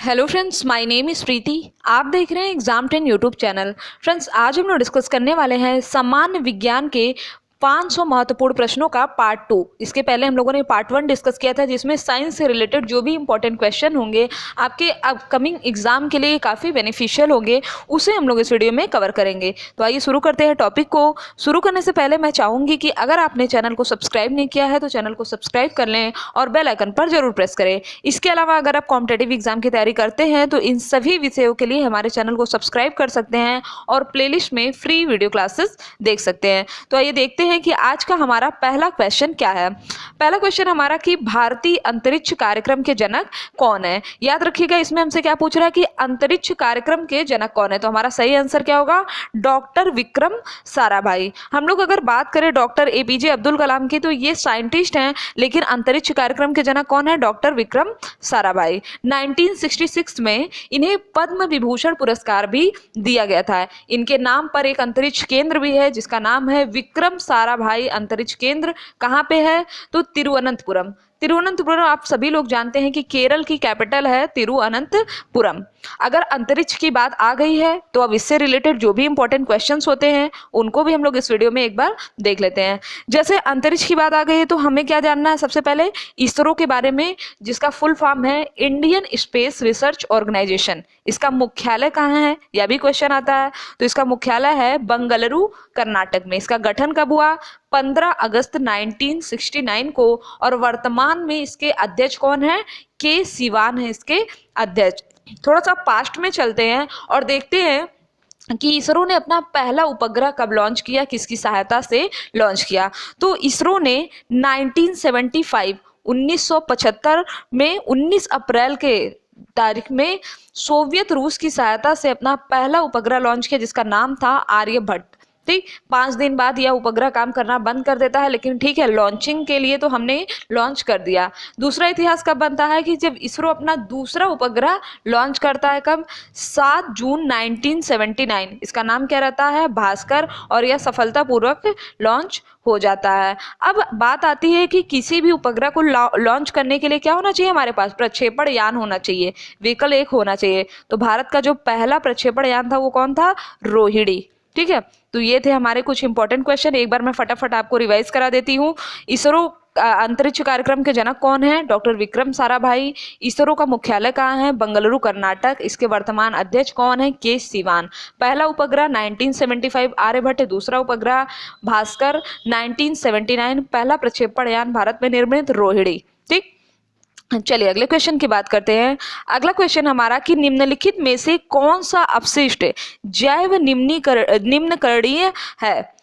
Hello friends, my name is Preeti. आप देख रहे हैं एग्जाम 10 यूट्यूब चैनल। फ्रेंड्स, आज हम लोग डिस्कस करने वाले हैं सामान्य विज्ञान के 500 महत्वपूर्ण प्रश्नों का पार्ट 2। इसके पहले हम लोगों ने पार्ट 1 डिस्कस किया था, जिसमें साइंस से रिलेटेड जो भी इंपॉर्टेंट क्वेश्चन होंगे आपके अपकमिंग एग्जाम के लिए काफ़ी बेनिफिशियल होंगे, उसे हम लोग इस वीडियो में कवर करेंगे। तो आइए शुरू करते हैं टॉपिक को। शुरू करने से पहले मैं चाहूँगी कि अगर आपने चैनल को सब्सक्राइब नहीं किया है तो चैनल को सब्सक्राइब कर लें और बेल आइकन पर जरूर प्रेस करें। इसके अलावा अगर आप कॉम्पिटेटिव एग्जाम की तैयारी करते हैं तो इन सभी विषयों के लिए हमारे चैनल को सब्सक्राइब कर सकते हैं और प्लेलिस्ट में फ्री वीडियो क्लासेस देख सकते हैं। तो आइए देखते हैं कि आज का हमारा पहला क्वेश्चन क्या है। पहला क्वेश्चन हमारा कि भारतीय अंतरिक्ष कार्यक्रम के जनक कौन है। याद रखिएगा, इसमें हमसे क्या पूछ रहा है कि अंतरिक्ष कार्यक्रम के जनक कौन है। तो हमारा सही आंसर क्या होगा? डॉक्टर विक्रम साराभाई। हम लोग अगर बात करें डॉक्टर एपीजे अब्दुल कलाम की, तो ये साइंटिस्ट हैं, लेकिन अंतरिक्ष कार्यक्रम के जनक कौन है? डॉक्टर विक्रम साराभाई। 1966 में इन्हें पद्म विभूषण पुरस्कार भी दिया गया था। इनके नाम पर एक अंतरिक्ष केंद्र भी है जिसका नाम है विक्रम साराभाई अंतरिक्ष केंद्र। कहाँ पे है? तो तिरुवनंतपुरम। तिरुवनंतपुरम आप सभी लोग जानते हैं कि केरल की कैपिटल है तिरुवनंतपुरम। अगर अंतरिक्ष की बात आ गई है तो अब इससे रिलेटेड जो भी इंपॉर्टेंट क्वेश्चंस होते हैं उनको भी हम लोग इस वीडियो में एक बार देख लेते हैं। जैसे अंतरिक्ष की बात आ गई है तो हमें क्या जानना है? सबसे पहले इसरो के बारे में, जिसका फुल फॉर्म है इंडियन स्पेस रिसर्च ऑर्गेनाइजेशन। इसका मुख्यालय कहाँ है? यह भी क्वेश्चन आता है। तो इसका मुख्यालय है बंगलुरु, कर्नाटक में। इसका गठन कब हुआ? 15 अगस्त 1969 को। और वर्तमान में इसके अध्यक्ष कौन है? के सिवान है इसके अध्यक्ष। थोड़ा सा पास्ट में चलते हैं और देखते हैं कि इसरो ने अपना पहला उपग्रह कब लॉन्च किया, किसकी सहायता से लॉन्च किया। तो इसरो ने 1975 में 19 अप्रैल के तारीख में सोवियत रूस की सहायता से अपना पहला उपग्रह लॉन्च किया, जिसका नाम था आर्यभट्ट। ठीक, 5 दिन बाद यह उपग्रह काम करना बंद कर देता है, लेकिन ठीक है, लॉन्चिंग के लिए तो हमने लॉन्च कर दिया। दूसरा इतिहास कब बनता है कि जब इसरो अपना दूसरा उपग्रह लॉन्च करता है। कब? 7 जून 1979। इसका नाम क्या रहता है? भास्कर। और यह सफलतापूर्वक लॉन्च हो जाता है। अब बात आती है कि किसी भी उपग्रह को लॉन्च करने के लिए क्या होना चाहिए? हमारे पास प्रक्षेपण यान होना चाहिए, व्हीकल एक होना चाहिए। तो भारत का जो पहला प्रक्षेपण यान था वो कौन था? रोहिणी। ठीक है, तो ये थे हमारे कुछ इंपॉर्टेंट क्वेश्चन। एक बार मैं फटाफट आपको रिवाइज करा देती हूँ। इसरो अंतरिक्ष कार्यक्रम के जनक कौन है? डॉक्टर विक्रम साराभाई। इसरो का मुख्यालय कहाँ है? बंगलुरु, कर्नाटक। इसके वर्तमान अध्यक्ष कौन है? के सिवान। पहला उपग्रह 1975 आर्यभट्ट। दूसरा उपग्रह भास्कर 1979। पहला प्रक्षेपण यान भारत में निर्मित रोहिणी। ठीक, चलिए अगले क्वेश्चन की बात करते हैं। अगला क्वेश्चन हमारा कि निम्नलिखित में से कौन सा अपशिष्ट जैव निम्नकरणीय है।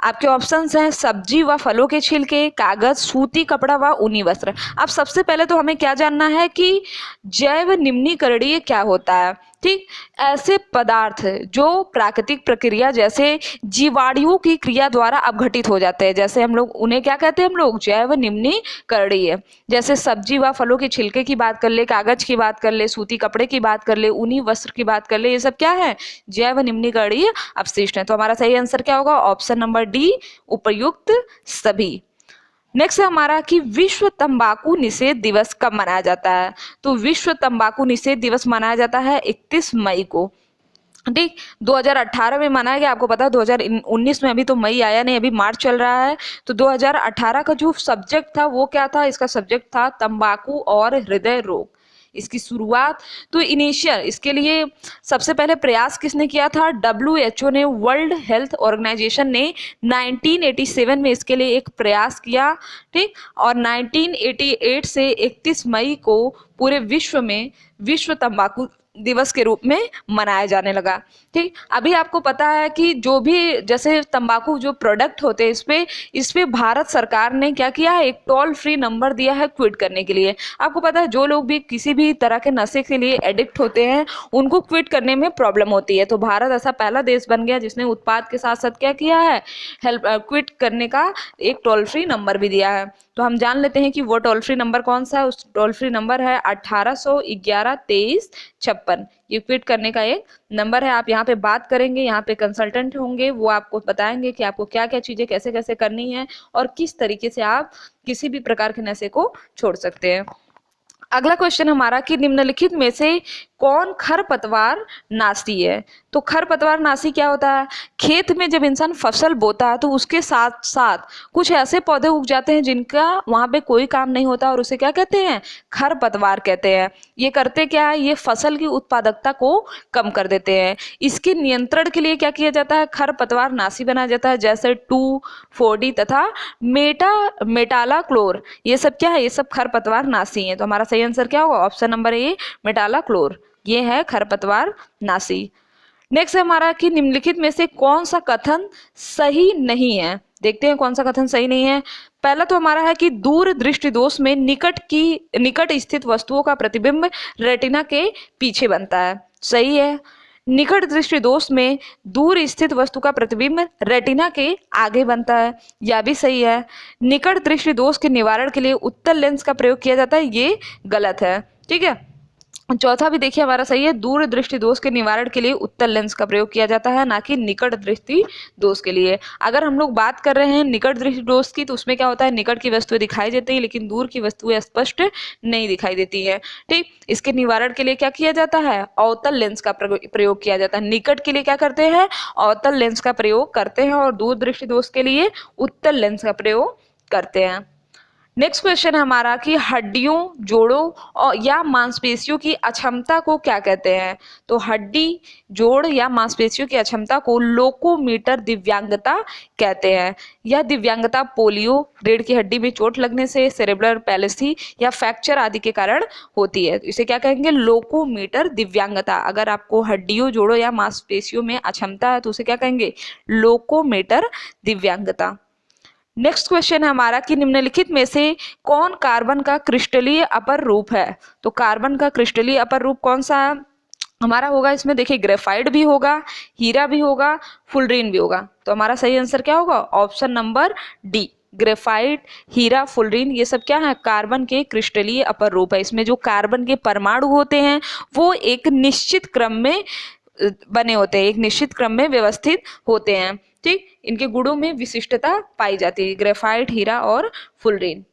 आपके ऑप्शंस हैं सब्जी व फलों के छिलके, कागज, सूती कपड़ा व ऊनी वस्त्र। अब सबसे पहले तो हमें क्या जानना है कि जैव निम्नीकरणीय क्या होता है। ठीक, ऐसे पदार्थ जो प्राकृतिक प्रक्रिया जैसे जीवाणुओं की क्रिया द्वारा अपघटित हो जाते हैं, जैसे हम लोग उन्हें क्या कहते हैं? हम लोग जैव निम्नीकरणीय। जैसे सब्जी व फलों के छिलके की बात कर ले, कागज की बात कर ले, सूती कपड़े की बात कर ले, ऊनी वस्त्र की बात कर ले, ये सब क्या है? जैव निम्नीकरणीय अपशिष्ट है। तो हमारा सही आंसर क्या होगा? ऑप्शन नंबर डी, उपर्युक्त सभी। नेक्स्ट है हमारा कि विश्व तंबाकू निषेध दिवस कब मनाया जाता है। तो विश्व तंबाकू निषेध दिवस मनाया जाता है 31 मई को। ठीक, 2018 में मनाया गया। आपको पता है 2019 में, अभी तो मई आया नहीं, अभी मार्च चल रहा है। तो 2018 का जो सब्जेक्ट था वो क्या था? इसका सब्जेक्ट था तंबाकू और हृदय रोग। इसकी शुरुआत तो इनिशियल इसके लिए सबसे पहले प्रयास किसने किया था? WHO ने, वर्ल्ड हेल्थ ऑर्गेनाइजेशन ने 1987 में इसके लिए एक प्रयास किया। ठीक, और 1988 से 31 मई को पूरे विश्व में विश्व तंबाकू दिवस के रूप में मनाया जाने लगा। ठीक, अभी आपको पता है कि जो भी जैसे तंबाकू जो प्रोडक्ट होते हैं, इस पे भारत सरकार ने क्या किया है? एक टोल फ्री नंबर दिया है क्विट करने के लिए। आपको पता है जो लोग भी किसी भी तरह के नशे के लिए एडिक्ट होते हैं उनको क्विट करने में प्रॉब्लम होती है। तो भारत ऐसा पहला देश बन गया जिसने उत्पाद के साथ साथ क्या किया है? हेल्प क्विट करने का एक टोल फ्री नंबर भी दिया है। तो हम जान लेते हैं कि वो टोल फ्री नंबर कौन सा है। उस टोल फ्री नंबर है 1811-2356। ये क्विट करने का एक नंबर है। आप यहाँ पे बात करेंगे, यहाँ पे कंसल्टेंट होंगे, वो आपको बताएंगे कि आपको क्या क्या चीजें कैसे कैसे करनी है और किस तरीके से आप किसी भी प्रकार के नशे को छोड़ सकते हैं। अगला क्वेश्चन हमारा कि निम्नलिखित में से कौन खरपतवार नाशी है? तो खरपतवार नाशी क्या होता है? खेत में जब इंसान फसल बोता है तो उसके साथ साथ कुछ ऐसे पौधे उग जाते हैं जिनका वहां पे कोई काम नहीं होता और उसे क्या कहते हैं? खरपतवार कहते हैं। ये करते क्या है? ये फसल की उत्पादकता को कम कर देते हैं। इसके नियंत्रण के लिए क्या किया जाता है? खरपतवार नाशी बनाया जाता है, जैसे 2,4-D तथा मेटालाक्लोर। ये सब क्या है? ये सब खरपतवार नाशी है। तो हमारा सही आंसर क्या होगा? Option number A, metolachlor. ये है खरपतवार नाशी। नेक्स्ट है हमारा कि निम्नलिखित में से कौन सा कथन सही नहीं है? देखते हैं कौन सा कथन सही नहीं है। पहला तो हमारा है कि दूर दृष्टि दोष में निकट स्थित वस्तुओं का प्रतिबिंब रेटिना के पीछे बनता है। सही है। निकट दृष्टि दोष में दूर स्थित वस्तु का प्रतिबिंब रेटिना के आगे बनता है, यह भी सही है। निकट दृष्टि दोष के निवारण के लिए उत्तल लेंस का प्रयोग किया जाता है, ये गलत है। ठीक है। चौथा भी देखिए हमारा सही है, दूर दृष्टि दोष के निवारण के लिए उत्तल लेंस का प्रयोग किया जाता है, ना कि निकट दृष्टि दोष के लिए। अगर हम लोग बात कर रहे हैं निकट दृष्टि दोष की, तो उसमें क्या होता है? निकट की वस्तुएं दिखाई देती है लेकिन दूर की वस्तुएं स्पष्ट नहीं दिखाई देती है। ठीक। इसके निवारण के लिए क्या किया जाता है? अवतल लेंस का प्रयोग किया जाता है। निकट के लिए क्या करते हैं? अवतल लेंस का प्रयोग करते हैं और दूर दृष्टि दोष के लिए उत्तल लेंस का प्रयोग करते हैं। नेक्स्ट क्वेश्चन है हमारा कि हड्डियों, जोड़ों और या मांसपेशियों की अक्षमता को क्या कहते हैं? तो हड्डी, जोड़ या मांसपेशियों की अक्षमता को लोकोमीटर दिव्यांगता कहते हैं। यह दिव्यांगता पोलियो, रीढ़ की हड्डी में चोट लगने से, सेरेब्रल पैलिसी या फ्रैक्चर आदि के कारण होती है। इसे क्या कहेंगे? लोकोमीटर दिव्यांगता। अगर आपको हड्डियों, जोड़ों या मांसपेशियों में अक्षमता है तो उसे क्या कहेंगे? लोकोमीटर दिव्यांगता। नेक्स्ट क्वेश्चन है हमारा कि निम्नलिखित में से कौन कार्बन का क्रिस्टलीय अपर रूप है? तो कार्बन का क्रिस्टलीय अपर रूप कौन सा है हमारा होगा? इसमें देखिए ग्रेफाइट भी होगा, हीरा भी होगा, फुलरीन भी होगा। तो हमारा सही आंसर क्या होगा? ऑप्शन नंबर डी, ग्रेफाइट, हीरा, फुलरीन, ये सब क्या है? कार्बन के क्रिस्टलीय अपर रूप है। इसमें जो कार्बन के परमाणु होते हैं वो एक निश्चित क्रम में बने होते हैं, एक निश्चित क्रम में व्यवस्थित होते हैं। ठीक। इनके गुणों में विशिष्टता पाई जाती है, ग्रेफाइट, हीरा और फुलरीन।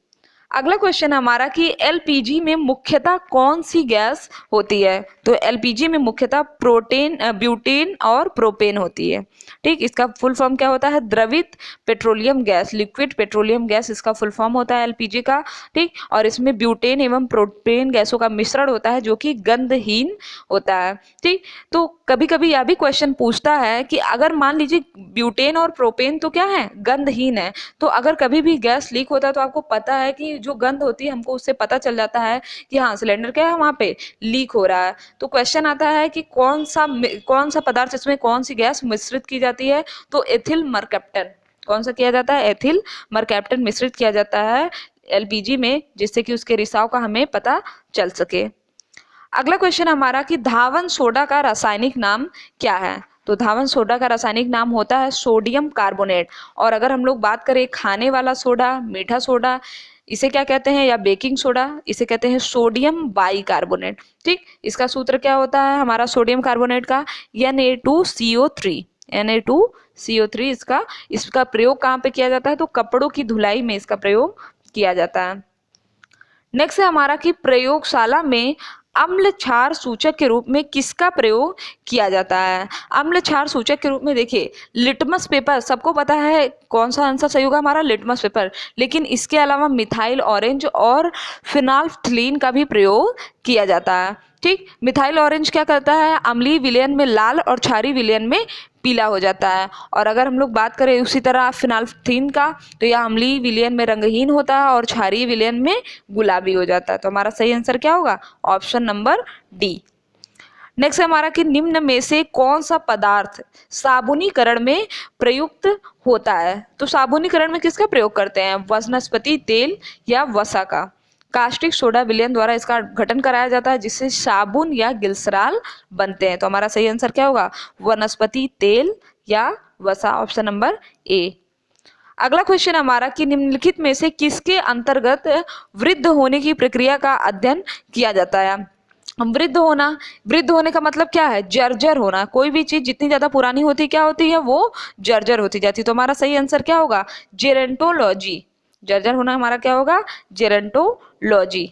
अगला क्वेश्चन हमारा कि एलपीजी में मुख्यतः कौन सी गैस होती है? तो एलपीजी में मुख्यतः ब्यूटेन और प्रोपेन होती है। ठीक। इसका फुल फॉर्म क्या होता है? द्रवित petroleum gas, liquid petroleum gas इसका फुल फॉर्म होता है एलपीजी का। ठीक। और इसमें ब्यूटेन एवं प्रोपेन गैसों का मिश्रण होता है जो कि गंधहीन होता है। ठीक। तो कभी कभी यह भी क्वेश्चन पूछता है कि अगर मान लीजिए ब्यूटेन और प्रोपेन तो क्या है? गंधहीन है। तो अगर कभी भी गैस लीक होता है तो आपको पता है कि जो गंध होती है हमको उससे पता चल जाता है कि हाँ सिलेंडर क्या है वहां पे लीक हो रहा है। तो क्वेश्चन आता है कि कौन सा पदार्थ, इसमें कौन सी गैस मिश्रित की जाती है? तो एथिल मरकैप्टन। कौन सा किया जाता है? एथिल मरकैप्टन मिश्रित किया जाता है एलपीजी में, जिससे कि उसके रिसाव का हमें पता चल सके। अगला क्वेश्चन हमारा कि धावन सोडा का रासायनिक नाम क्या है? तो धावन सोडा का रासायनिक नाम होता है सोडियम कार्बोनेट। और अगर हम लोग बात करें खाने वाला सोडा, मीठा सोडा, इसे क्या कहते हैं? या बेकिंग सोडा, इसे कहते हैं सोडियम बाइकार्बोनेट। ठीक। इसका सूत्र क्या होता है हमारा सोडियम कार्बोनेट का? Na2CO3। Na2CO3 इसका प्रयोग कहाँ पे किया जाता है? तो कपड़ों की धुलाई में इसका प्रयोग किया जाता है। नेक्स्ट है हमारा कि प्रयोगशाला में अम्ल क्षार सूचक के रूप में किसका प्रयोग किया जाता है? अम्ल क्षार सूचक के रूप में देखिए लिटमस पेपर, सबको पता है कौन सा आंसर सही होगा हमारा? Litmus paper. लेकिन इसके अलावा मिथाइल ऑरेंज और फिनाल्फ्थलीन का भी प्रयोग किया जाता है। ठीक। मिथाइल ऑरेंज क्या करता है? अम्लीय विलयन में लाल और क्षारीय विलयन में पीला हो जाता है। और अगर हम लोग बात करें उसी तरह फिनाल्फ्थीन का, तो यह अम्लीय विलयन में रंगहीन होता है और क्षारीय विलयन में गुलाबी हो जाता है। तो हमारा सही आंसर क्या होगा? Option number D. नेक्स्ट हमारा कि निम्न में से कौन सा पदार्थ साबुनीकरण में प्रयुक्त होता है? तो साबुनीकरण में किसका प्रयोग करते हैं? वनस्पति तेल या वसा का? कास्टिक सोडा विलयन द्वारा इसका गठन कराया जाता है जिससे साबुन या ग्लिसरॉल बनते हैं। तो हमारा सही आंसर क्या होगा? वनस्पति तेल या वसा, ऑप्शन नंबर ए। अगला क्वेश्चन हमारा कि निम्नलिखित में से किसके अंतर्गत वृद्ध होने की प्रक्रिया का अध्ययन किया जाता है? वृद्ध होने का मतलब क्या है? जर्जर होना। कोई भी चीज जितनी ज्यादा पुरानी होती क्या होती है? वो जर्जर होती जाती है। तो हमारा सही आंसर क्या होगा? जेरेंटोलॉजी। जर्जर होना हमारा क्या होगा? जेरेंटोलॉजी।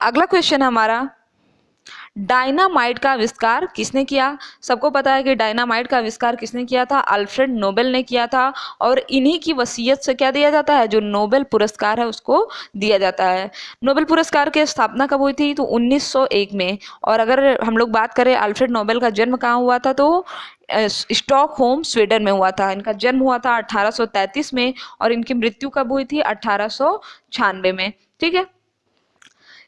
अगला क्वेश्चन हमारा डायनामाइट का आविष्कार किसने किया? सबको पता है कि डायनामाइट का आविष्कार किसने किया था? अल्फ्रेड नोबेल ने किया था। और इन्हीं की वसीयत से क्या दिया जाता है? जो नोबेल पुरस्कार है उसको दिया जाता है। नोबेल पुरस्कार की स्थापना कब हुई थी? तो 1901 में। और अगर हम लोग बात करें अल्फ्रेड नोबेल का जन्म कहाँ हुआ था, तो स्टॉकहोम स्वीडन में हुआ था। इनका जन्म हुआ था 1833 में और इनकी मृत्यु कब हुई थी? 1896 में। ठीक है।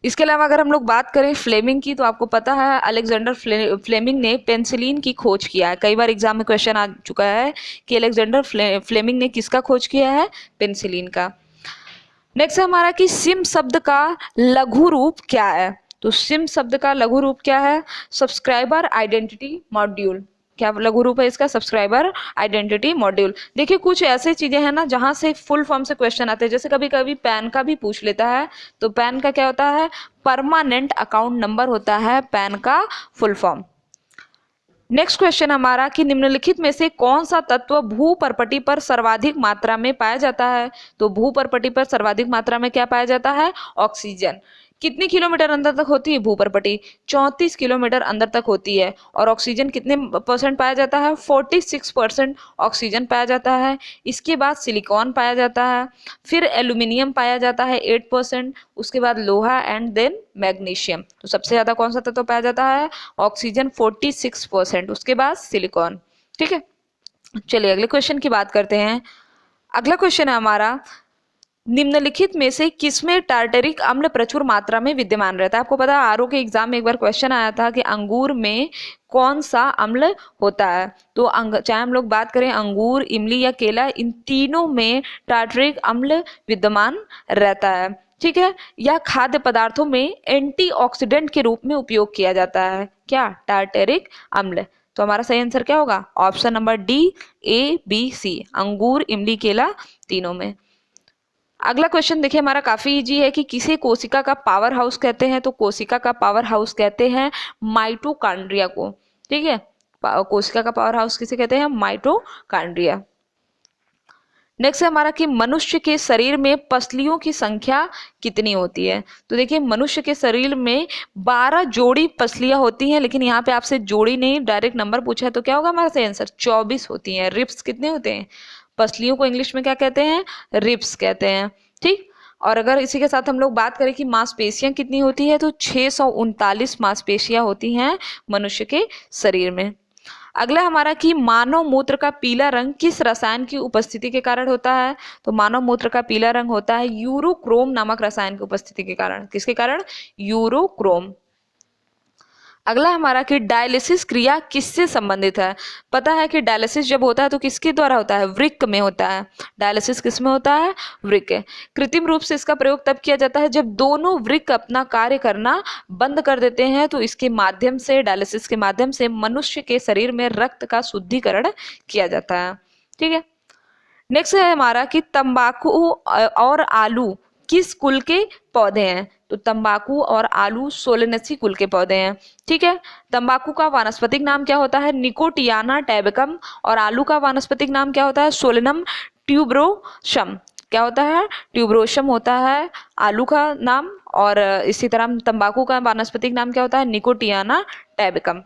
इसके अलावा अगर हम लोग बात करें फ्लेमिंग की, तो आपको पता है अलेक्जेंडर फ्लेमिंग ने पेनिसिलिन की खोज किया है। कई बार एग्जाम में क्वेश्चन आ चुका है कि अलेक्जेंडर फ्लेमिंग ने किसका खोज किया है? पेनिसिलिन का। नेक्स्ट है हमारा कि सिम शब्द का लघु रूप क्या है? तो सिम शब्द का लघु रूप क्या है? Subscriber identity module. क्या लघु रूप है इसका? Subscriber identity module. देखिए कुछ ऐसे चीजें हैं ना जहां से फुल फॉर्म से क्वेश्चन आते हैं, जैसे कभी कभी पैन का भी पूछ लेता है। तो पैन का क्या होता है? परमानेंट अकाउंट नंबर होता है पैन का फुल फॉर्म। नेक्स्ट क्वेश्चन हमारा कि निम्नलिखित में से कौन सा तत्व भूपर्पटी पर सर्वाधिक मात्रा में पाया जाता है? तो भूपर्पटी पर सर्वाधिक मात्रा में क्या पाया जाता है? ऑक्सीजन। कितनी किलोमीटर अंदर तक होती है भूपर्पटी? 34 किलोमीटर अंदर तक होती है। और ऑक्सीजन कितने परसेंट पाया जाता है? 46% ऑक्सीजन पाया जाता है। इसके बाद सिलिकॉन पाया जाता है, फिर एल्यूमिनियम पाया जाता है 8%, उसके बाद लोहा एंड देन मैग्नीशियम। तो सबसे ज्यादा कौन सा तत्व पाया जाता है? ऑक्सीजन 46%, उसके बाद सिलिकॉन। ठीक है। चलिए अगले क्वेश्चन की बात करते हैं। अगला क्वेश्चन है हमारा, निम्नलिखित में से किसमें टार्टरिक अम्ल प्रचुर मात्रा में विद्यमान रहता है? आपको पता है आरओ के एग्जाम में एक बार क्वेश्चन आया था कि अंगूर में कौन सा अम्ल होता है? तो चाहे हम लोग बात करें अंगूर, इमली या केला, इन तीनों में टार्टरिक अम्ल विद्यमान रहता है। ठीक है। यह खाद्य पदार्थों में एंटीऑक्सीडेंट के रूप में उपयोग किया जाता है। क्या? टार्टरिक अम्ल। तो हमारा सही आंसर क्या होगा? ऑप्शन नंबर डी, ए, बी, सी, अंगूर, इमली, केला, तीनों में। अगला क्वेश्चन देखिए हमारा काफी इजी है कि किसे कोशिका का पावर हाउस कहते हैं? तो कोशिका का पावर हाउस कहते हैं माइटोकॉन्ड्रिया को। ठीक है। कोशिका का पावर हाउस किसे कहते हैं? माइटोकॉन्ड्रिया। नेक्स्ट है हमारा कि मनुष्य के शरीर में पसलियों की संख्या कितनी होती है? तो देखिए मनुष्य के शरीर में 12 जोड़ी पसलियां होती हैं, लेकिन यहाँ पे आपसे जोड़ी नहीं डायरेक्ट नंबर पूछा है, तो क्या होगा हमारा सही आंसर? 24 होती हैं। रिब्स कितने होते हैं? पसलियों को इंग्लिश में क्या कहते हैं? रिब्स कहते हैं। ठीक। और अगर इसी के साथ हम लोग बात करें कि मांसपेशियां कितनी होती है, तो 639 मांसपेशियां होती हैं मनुष्य के शरीर में। अगला हमारा कि मानव मूत्र का पीला रंग किस रसायन की उपस्थिति के कारण होता है? तो मानव मूत्र का पीला रंग होता है यूरोक्रोम नामक रसायन की उपस्थिति के कारण। किसके कारण? यूरोक्रोम। अगला हमारा कि डायलिसिस क्रिया किससे संबंधित है? पता है कि डायलिसिस जब होता है तो किसके द्वारा होता है? वृक्क में होता है। डायलिसिस किस में होता है? वृक्क। कृत्रिम रूप से इसका प्रयोग तब किया जाता है जब दोनों वृक्क अपना कार्य करना बंद कर देते हैं, तो इसके माध्यम से, डायलिसिस के माध्यम से मनुष्य के शरीर में रक्त का शुद्धिकरण किया जाता है। ठीक है। नेक्स्ट है हमारा कि तंबाकू और आलू किस कुल के पौधे हैं? तो तंबाकू और आलू सोलेनेसी कुल के पौधे हैं। ठीक है। तंबाकू का वानस्पतिक नाम क्या होता है? निकोटियाना टैबेकम। और आलू का वानस्पतिक नाम क्या होता है? सोलेनम ट्यूब्रोशम। क्या होता है? ट्यूब्रोशम होता है आलू का नाम। और इसी तरह तंबाकू का वानस्पतिक नाम क्या होता है? निकोटियाना टैबेकम।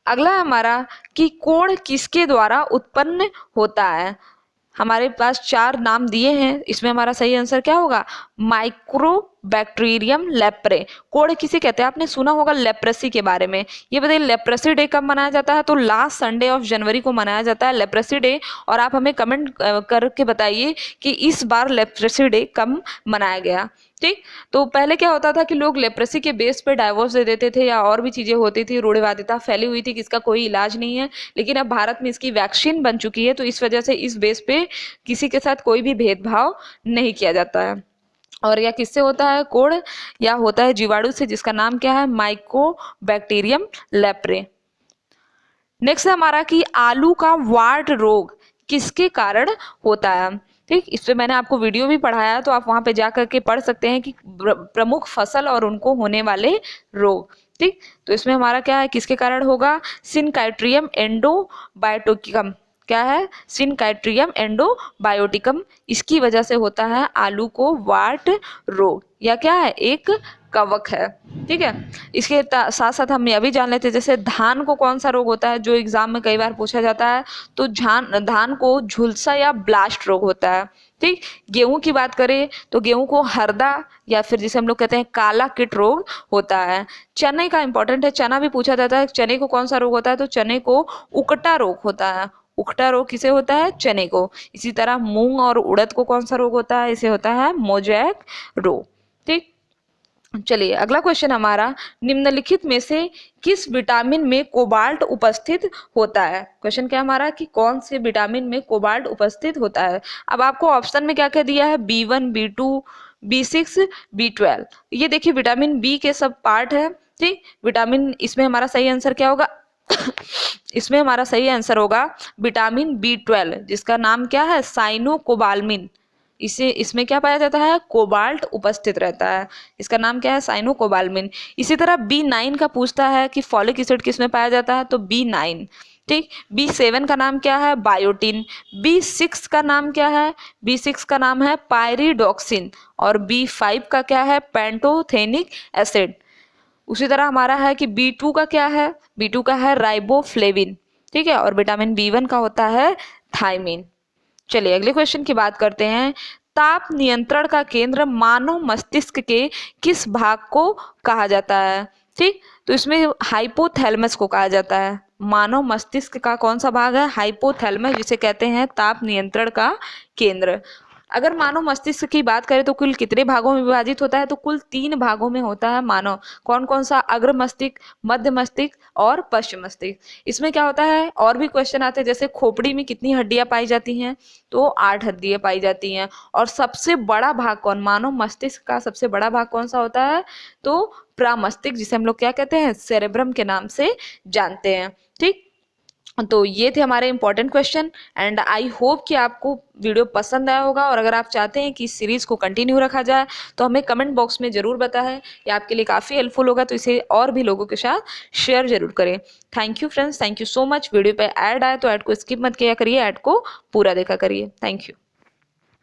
अगला है हमारा कि कोढ़ किसके द्वारा उत्पन्न होता है? हमारे पास 4 नाम दिए हैं, इसमें हमारा सही आंसर क्या होगा? Mycobacterium leprae. कोढ़ किसे कहते हैं? आपने सुना होगा लेप्रेसी के बारे में। ये बताइए लेप्रेसी डे कब मनाया जाता है? तो लास्ट संडे ऑफ जनवरी को मनाया जाता है लेप्रेसी डे। और आप हमें कमेंट करके बताइए कि इस बार लेप्रेसी डे कब मनाया गया। ठीक। तो पहले क्या होता था कि लोग लेप्रेसी के बेस पे डाइवोर्स दे देते थे या और भी चीजें होती थी, रूढ़िवादिता फैली हुई थी कि इसका कोई इलाज नहीं है। लेकिन अब भारत में इसकी वैक्सीन बन चुकी है, तो इस वजह से इस बेस पे किसी के साथ कोई भी भेदभाव नहीं किया जाता है। और यह किससे होता है? कोढ़ या होता है जीवाणु से, जिसका नाम क्या है? Mycobacterium leprae. नेक्स्ट है हमारा कि आलू का वार्ट रोग किसके कारण होता है? ठीक। इस पे मैंने आपको वीडियो भी पढ़ाया, तो आप वहां पे जा करके पढ़ सकते हैं कि प्रमुख फसल और उनको होने वाले रोग। ठीक। तो इसमें हमारा क्या है? किसके कारण होगा? सिनकाइट्रियम एंडोबायोटिकम क्या है, सिनकाइट्रियम एंडोबायोटिकम। इसकी वजह से होता है आलू को वाट रोग, या क्या है, एक कवक है। ठीक है, इसके साथ साथ हम यह भी जान लेते हैं जैसे धान को कौन सा रोग होता है, जो एग्जाम में कई बार पूछा जाता है, तो धान को झुलसा या ब्लास्ट रोग होता है। ठीक, गेहूं की बात करें तो गेहूं को हरदा या फिर जिसे हम लोग कहते हैं काला कीट रोग होता है। चने का इंपॉर्टेंट है, चना भी पूछा जाता है, चने को कौन सा रोग होता है, तो चने को उकटा रोग होता है। उकटा रोग किसे होता है, चने को। इसी तरह मूंग और उड़द को कौन सा रोग होता है, इसे होता है मोजैक रोग। ठीक, चलिए अगला क्वेश्चन हमारा, निम्नलिखित में से किस विटामिन में कोबाल्ट उपस्थित होता है। क्वेश्चन क्या हमारा कि कौन से विटामिन में कोबाल्ट उपस्थित होता है। अब आपको ऑप्शन में क्या क्या दिया है, B1 B2 B6 B12। ये देखिए विटामिन बी के सब पार्ट है। ठीक, विटामिन, इसमें हमारा सही आंसर क्या होगा इसमें हमारा सही आंसर होगा विटामिन B12, जिसका नाम क्या है, साइनोकोबाल्मिन। इसे इसमें क्या पाया जाता है, कोबाल्ट उपस्थित रहता है, इसका नाम क्या है, साइनोकोबाल्मिन। इसी तरह B9 का पूछता है कि फॉलिक एसिड किसमें पाया जाता है, तो B9। ठीक, B7 का नाम क्या है, बायोटिन। B6 का नाम क्या है, B6 का नाम है पायरिडॉक्सिन। और B5 का क्या है, पेंटोथेनिक एसिड। उसी तरह हमारा है कि B2 का क्या है, B2 का है राइबोफ्लेविन। ठीक है, और विटामिन B1 का होता है थायमिन। चलिए अगले क्वेश्चन की बात करते हैं, ताप नियंत्रण का केंद्र मानव मस्तिष्क के किस भाग को कहा जाता है। ठीक, तो इसमें हाइपोथैलेमस को कहा जाता है। मानव मस्तिष्क का कौन सा भाग है, हाइपोथैलेमस, जिसे कहते हैं ताप नियंत्रण का केंद्र। अगर मानव मस्तिष्क की बात करें तो कुल कितने भागों में विभाजित होता है, तो कुल 3 भागों में होता है मानव। कौन कौन सा, अग्र मस्तिष्क, मध्य मस्तिष्क और पश्चिम मस्तिष्क। इसमें क्या होता है, और भी क्वेश्चन आते हैं, जैसे खोपड़ी में कितनी हड्डियां पाई जाती हैं, तो 8 हड्डियां पाई जाती हैं। और सबसे बड़ा भाग कौन, मानव मस्तिष्क का सबसे बड़ा भाग कौन सा होता है, तो प्रमस्तिष्क, जिसे हम लोग क्या कहते हैं, सेरेब्रम के नाम से जानते हैं। ठीक, तो ये थे हमारे important question, and I hope कि आपको वीडियो पसंद आया होगा। और अगर आप चाहते हैं कि इस सीरीज़ को कंटिन्यू रखा जाए तो हमें कमेंट बॉक्स में ज़रूर बताएं, ये आपके लिए काफ़ी हेल्पफुल होगा, तो इसे और भी लोगों के साथ शेयर जरूर करें। Thank you friends, thank you so much. Video पे ऐड आए तो ऐड को स्किप मत किया करिए, ऐड को पूरा देखा करिए। Thank you.